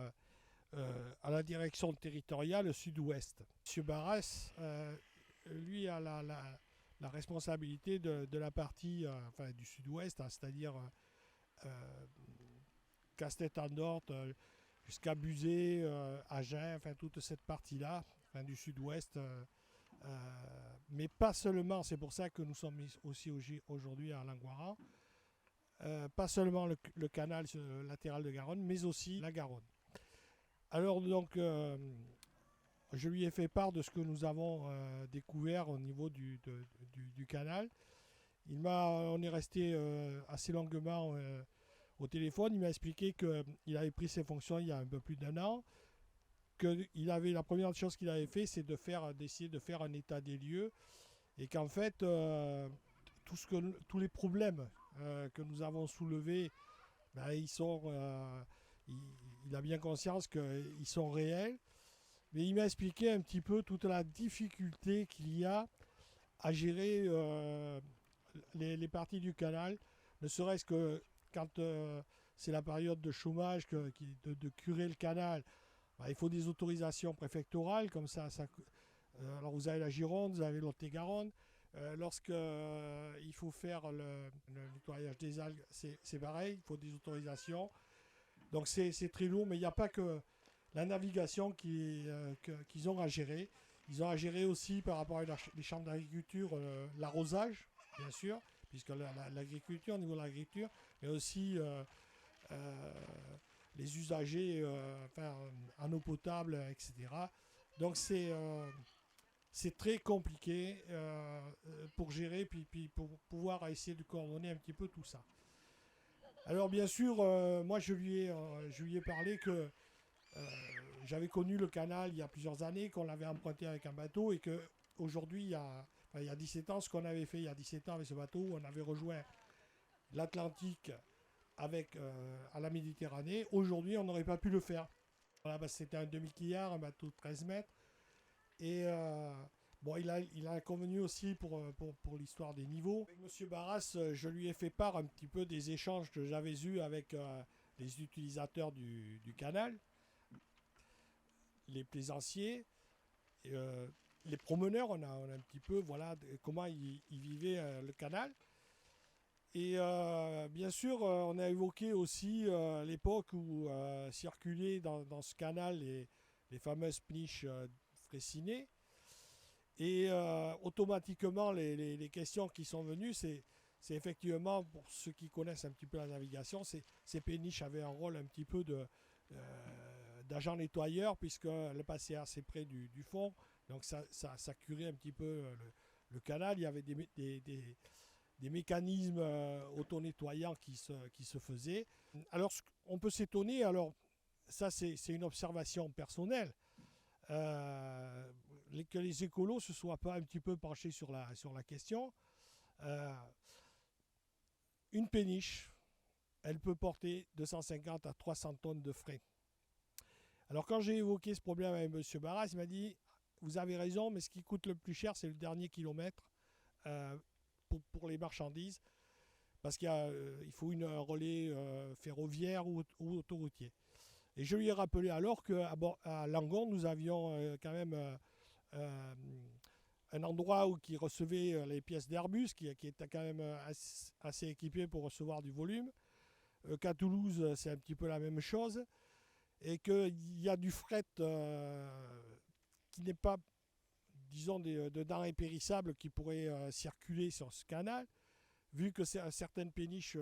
à la direction territoriale sud-ouest. M. Barras, lui, a la responsabilité de la partie du sud-ouest, hein, c'est-à-dire Castet-en-Dorte jusqu'à Buzet, Agen, toute cette partie-là du sud-ouest. Mais pas seulement, c'est pour ça que nous sommes aussi aujourd'hui à Langoiran, pas seulement le canal latéral de Garonne, mais aussi la Garonne. Alors donc, je lui ai fait part de ce que nous avons découvert au niveau du canal. On est resté assez longuement au téléphone. Il m'a expliqué qu'il avait pris ses fonctions il y a un peu plus d'un an. La première chose qu'il avait fait, c'est d'essayer de faire un état des lieux. Et qu'en fait, tous les problèmes que nous avons soulevés, il a bien conscience qu'ils sont réels. Mais il m'a expliqué un petit peu toute la difficulté qu'il y a à gérer les parties du canal, ne serait-ce que quand c'est la période de chômage, de curer le canal. Il faut des autorisations préfectorales, comme ça. Alors vous avez la Gironde, vous avez l'Lot-et-Garonne. Lorsqu'il faut faire le nettoyage des algues, c'est pareil, il faut des autorisations. Donc c'est très lourd, mais il n'y a pas que la navigation qu'ils ont à gérer. Ils ont à gérer aussi par rapport à les champs d'agriculture, l'arrosage, bien sûr, puisque l'agriculture, au niveau de l'agriculture, mais aussi les usagers en eau potable, etc. Donc c'est très compliqué pour gérer, puis pour pouvoir essayer de coordonner un petit peu tout ça. Alors bien sûr, moi je lui ai parlé que j'avais connu le canal il y a plusieurs années, qu'on l'avait emprunté avec un bateau et qu'aujourd'hui, il y a 17 ans, ce qu'on avait fait il y a 17 ans avec ce bateau, on avait rejoint l'Atlantique à la Méditerranée. Aujourd'hui, on n'aurait pas pu le faire. Voilà, c'était un demi-quillard, un bateau de 13 mètres. Et il a convenu aussi pour l'histoire des niveaux. Avec M. Barras, je lui ai fait part un petit peu des échanges que j'avais eus avec les utilisateurs du canal, les plaisanciers, les promeneurs. On a un petit peu comment ils vivaient le canal. Et bien sûr, on a évoqué aussi l'époque où circulaient dans ce canal les fameuses péniches Fraissinet. Et automatiquement, les questions qui sont venues, c'est effectivement, pour ceux qui connaissent un petit peu la navigation, ces péniches avaient un rôle un petit peu d'agent nettoyeur, puisqu'elle passait assez près du fond. Donc ça curait un petit peu le canal. Il y avait des mécanismes auto-nettoyants qui se faisaient. Alors, on peut s'étonner, alors ça c'est une observation personnelle, que les écolos ne se soient pas un petit peu penchés sur la question. Euh, une péniche, elle peut porter 250 à 300 tonnes de frais. Alors quand j'ai évoqué ce problème avec M. Barras, il m'a dit, vous avez raison, mais ce qui coûte le plus cher, c'est le dernier kilomètre pour les marchandises, parce qu'il faut un relais ferroviaire ou autoroutier. Et je lui ai rappelé alors qu'à Langon, nous avions quand même un endroit qui recevait les pièces d'Airbus, qui était quand même assez équipé pour recevoir du volume. Qu'à Toulouse, c'est un petit peu la même chose. Et qu'il y a du fret qui n'est pas, disons, de denrées périssables qui pourraient circuler sur ce canal, vu que certaines péniches,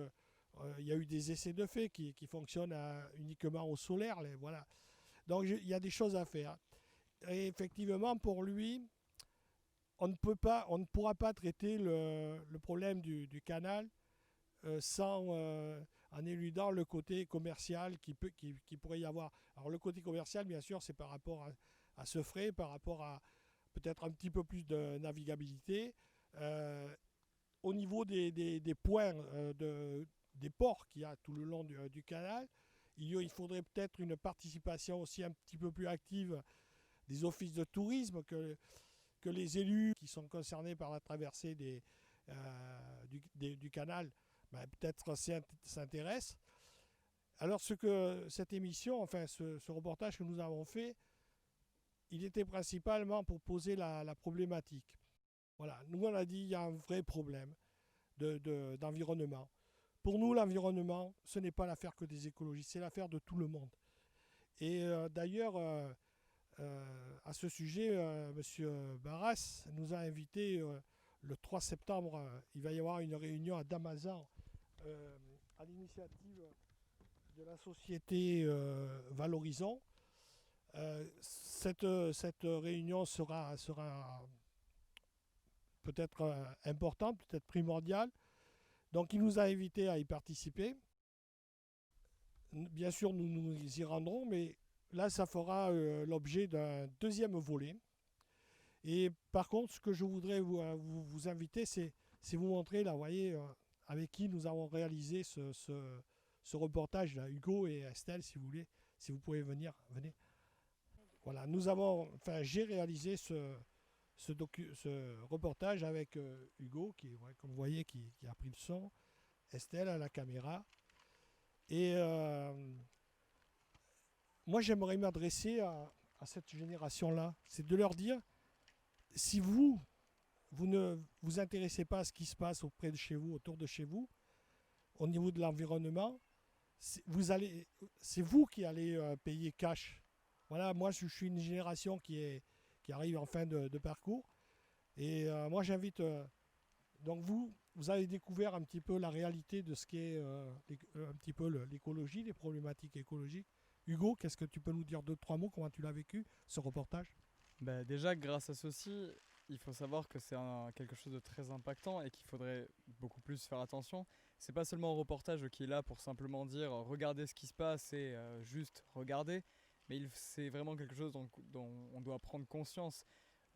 il y a eu des essais de fait qui fonctionnent uniquement au solaire. Voilà. Donc il y a des choses à faire. Et effectivement, pour lui, on ne pourra pas traiter le problème du canal en éludant le côté commercial qui pourrait y avoir. Alors le côté commercial, bien sûr, c'est par rapport à ce frais, par rapport à peut-être un petit peu plus de navigabilité. Au niveau des points, des ports qu'il y a tout le long du canal, il faudrait peut-être une participation aussi un petit peu plus active des offices de tourisme, que les élus qui sont concernés par la traversée du canal peut-être s'intéressent. Alors cette émission, enfin ce reportage que nous avons fait, il était principalement pour poser la problématique. Voilà, nous on a dit il y a un vrai problème d'environnement. Pour nous, l'environnement, ce n'est pas l'affaire que des écologistes, c'est l'affaire de tout le monde. Et d'ailleurs, à ce sujet, M. Barras nous a invités le 3 septembre. Il va y avoir une réunion à Damazan à l'initiative de la société Valorisons. Cette réunion sera peut-être importante, peut-être primordiale. Donc il nous a invités à y participer. Bien sûr, nous y rendrons, mais là, ça fera l'objet d'un deuxième volet. Et par contre, ce que je voudrais vous inviter, c'est vous montrer, là, vous voyez, avec qui nous avons réalisé ce reportage, là, Hugo et Estelle, si vous voulez, si vous pouvez venir, venez. Voilà, j'ai réalisé ce reportage avec Hugo, comme vous voyez, qui a pris le son, Estelle à la caméra. Et moi, j'aimerais m'adresser à cette génération-là. C'est de leur dire, si vous ne vous intéressez pas à ce qui se passe auprès de chez vous, autour de chez vous, au niveau de l'environnement, c'est vous qui allez payer cash. Voilà, moi, je suis une génération qui arrive en fin de parcours. Et moi, j'invite... donc vous avez découvert un petit peu la réalité de ce qu'est un petit peu l'écologie, les problématiques écologiques. Hugo, qu'est-ce que tu peux nous dire 2-3 mots, comment tu l'as vécu, ce reportage? Déjà, grâce à ceci, il faut savoir que c'est quelque chose de très impactant et qu'il faudrait beaucoup plus faire attention. C'est pas seulement un reportage qui est là pour simplement dire regardez ce qui se passe et juste regarder, mais c'est vraiment quelque chose dont on doit prendre conscience.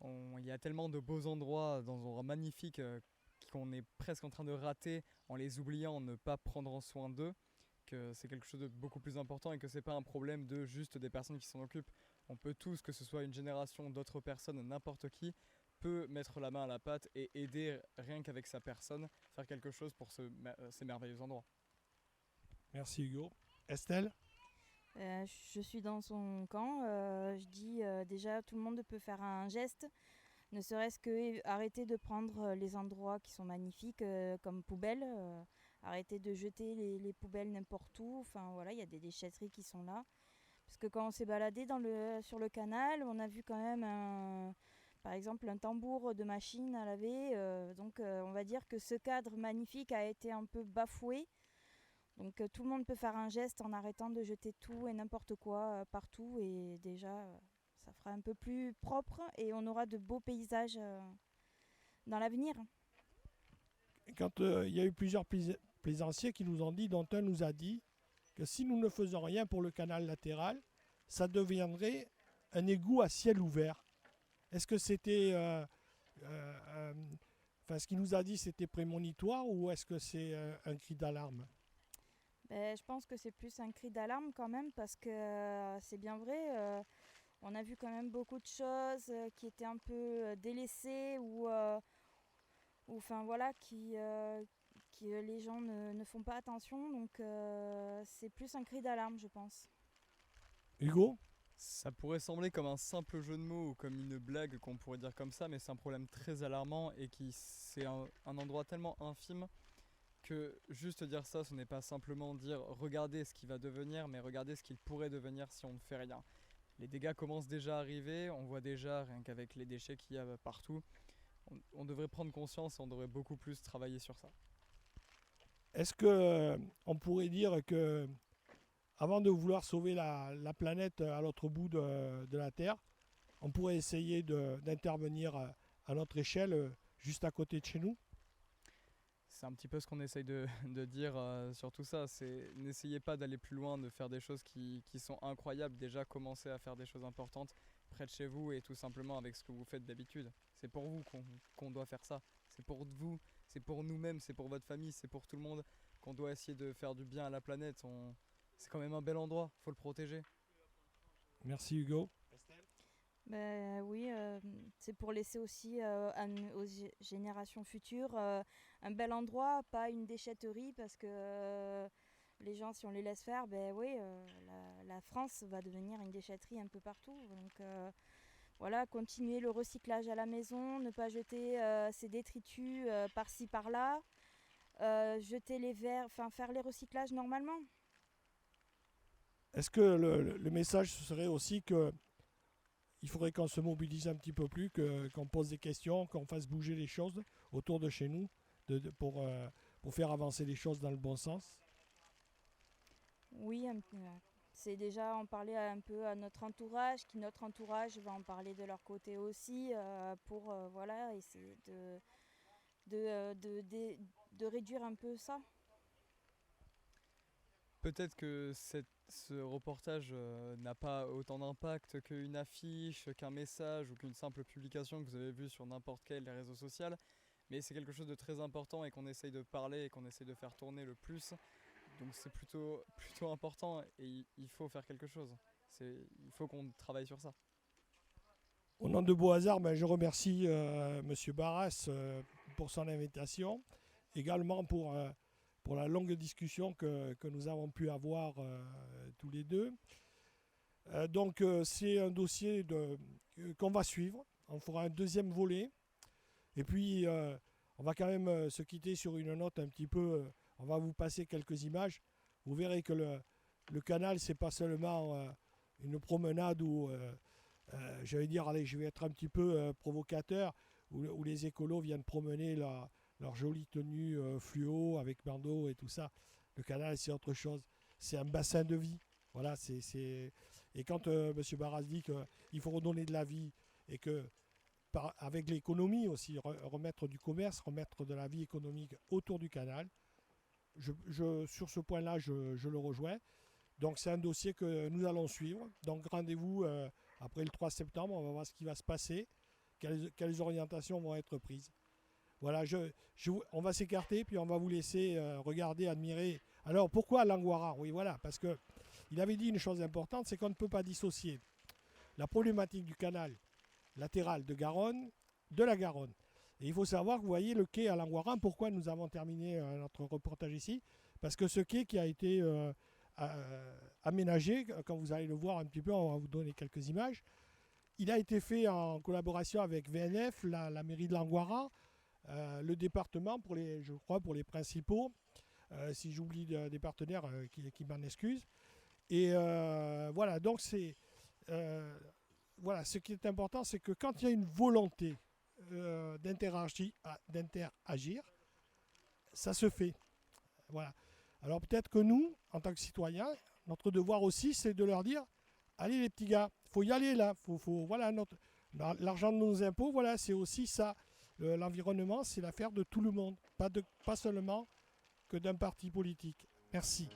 Il y a tellement de beaux endroits dans un endroit magnifique qu'on est presque en train de rater en les oubliant, en ne pas prendre soin d'eux, que c'est quelque chose de beaucoup plus important et que c'est pas un problème de juste des personnes qui s'en occupent. On peut tous, que ce soit une génération, d'autres personnes, n'importe qui, peut mettre la main à la pâte et aider rien qu'avec sa personne, faire quelque chose pour ces merveilleux endroits. Merci Hugo. Estelle? Je suis dans son camp. Je dis déjà, tout le monde peut faire un geste, ne serait-ce que arrêter de prendre les endroits qui sont magnifiques comme poubelles. arrêter de jeter les poubelles n'importe où. Enfin voilà, il y a des déchetteries qui sont là. Parce que quand on s'est baladé sur le canal, on a vu quand même par exemple un tambour de machine à laver. Donc on va dire que ce cadre magnifique a été un peu bafoué. Donc tout le monde peut faire un geste en arrêtant de jeter tout et n'importe quoi partout. Et déjà, ça fera un peu plus propre et on aura de beaux paysages dans l'avenir. Quand il y a eu plusieurs plaisanciers qui nous ont dit, dont un nous a dit que si nous ne faisons rien pour le canal latéral, ça deviendrait un égout à ciel ouvert. Est-ce que c'était... ce qu'il nous a dit, c'était prémonitoire ou est-ce que c'est un cri d'alarme? Je pense que c'est plus un cri d'alarme quand même parce que c'est bien vrai. On a vu quand même beaucoup de choses qui étaient un peu délaissées ou enfin voilà qui les gens ne font pas attention. Donc c'est plus un cri d'alarme, je pense. Hugo? Ça pourrait sembler comme un simple jeu de mots ou comme une blague qu'on pourrait dire comme ça, mais c'est un problème très alarmant et c'est un endroit tellement infime que juste dire ça, ce n'est pas simplement dire regardez ce qui va devenir, mais regardez ce qu'il pourrait devenir si on ne fait rien. Les dégâts commencent déjà à arriver, on voit déjà rien qu'avec les déchets qu'il y a partout. On devrait prendre conscience et on devrait beaucoup plus travailler sur ça. Est-ce que on pourrait dire que avant de vouloir sauver la planète à l'autre bout de la Terre, on pourrait essayer d'intervenir à notre échelle juste à côté de chez nous? C'est un petit peu ce qu'on essaye de dire sur tout ça. C'est n'essayez pas d'aller plus loin, de faire des choses qui sont incroyables. Déjà, commencez à faire des choses importantes près de chez vous et tout simplement avec ce que vous faites d'habitude. C'est pour vous qu'on doit faire ça. C'est pour vous, c'est pour nous-mêmes, c'est pour votre famille, c'est pour tout le monde qu'on doit essayer de faire du bien à la planète. C'est quand même un bel endroit, faut le protéger. Merci Hugo. Oui, c'est pour laisser aussi aux générations futures un bel endroit, pas une déchetterie, parce que les gens, si on les laisse faire, la France va devenir une déchetterie un peu partout. Donc voilà, continuer le recyclage à la maison, ne pas jeter ses détritus par-ci par-là, jeter les verres, enfin faire les recyclages normalement. Est-ce que le message serait aussi que il faudrait qu'on se mobilise un petit peu plus, qu'on pose des questions, qu'on fasse bouger les choses autour de chez nous pour faire avancer les choses dans le bon sens? Oui, c'est déjà en parler un peu à notre entourage, qui notre entourage va en parler de leur côté aussi, pour voilà, essayer de réduire un peu ça. Peut-être que ce reportage n'a pas autant d'impact qu'une affiche, qu'un message ou qu'une simple publication que vous avez vue sur n'importe quel réseau social, mais c'est quelque chose de très important et qu'on essaye de parler et qu'on essaye de faire tourner le plus. Donc c'est plutôt important et il faut faire quelque chose. Il faut qu'on travaille sur ça. Au nom de Beau Hasard, je remercie Monsieur Barras pour son invitation, également pour la longue discussion que nous avons pu avoir tous les deux. Donc c'est un dossier qu'on va suivre. On fera un deuxième volet. Et puis on va quand même se quitter sur une note un petit peu. On va vous passer quelques images. Vous verrez que le canal, c'est pas seulement une promenade où, j'allais dire, allez, je vais être un petit peu provocateur, où les écolos viennent promener leur jolie tenue fluo avec bandeau et tout ça. Le canal, c'est autre chose. C'est un bassin de vie. Voilà, Et quand M. Barras dit qu'il faut redonner de la vie et que avec l'économie aussi, remettre du commerce, remettre de la vie économique autour du canal, sur ce point-là, je le rejoins. Donc c'est un dossier que nous allons suivre. Donc rendez-vous après le 3 septembre, on va voir ce qui va se passer, quelles orientations vont être prises. Voilà, on va s'écarter, puis on va vous laisser regarder, admirer. Alors pourquoi Langoiran? Oui, voilà, parce qu'il avait dit une chose importante, c'est qu'on ne peut pas dissocier la problématique du canal latéral de Garonne de la Garonne. Et il faut savoir que vous voyez le quai à Langoiran, pourquoi nous avons terminé notre reportage ici? Parce que ce quai qui a été aménagé, quand vous allez le voir un petit peu, on va vous donner quelques images, il a été fait en collaboration avec VNF, la mairie de Langoiran, le département pour les principaux Si j'oublie des partenaires, qui m'en excusent. Et voilà, donc voilà, ce qui est important, c'est que quand il y a une volonté d'interagir, ça se fait. Voilà. Alors peut-être que nous, en tant que citoyens, notre devoir aussi, c'est de leur dire, allez les petits gars, il faut y aller là. Voilà, l'argent de nos impôts, voilà, c'est aussi ça. L'environnement, c'est l'affaire de tout le monde, pas seulement que d'un parti politique. Merci.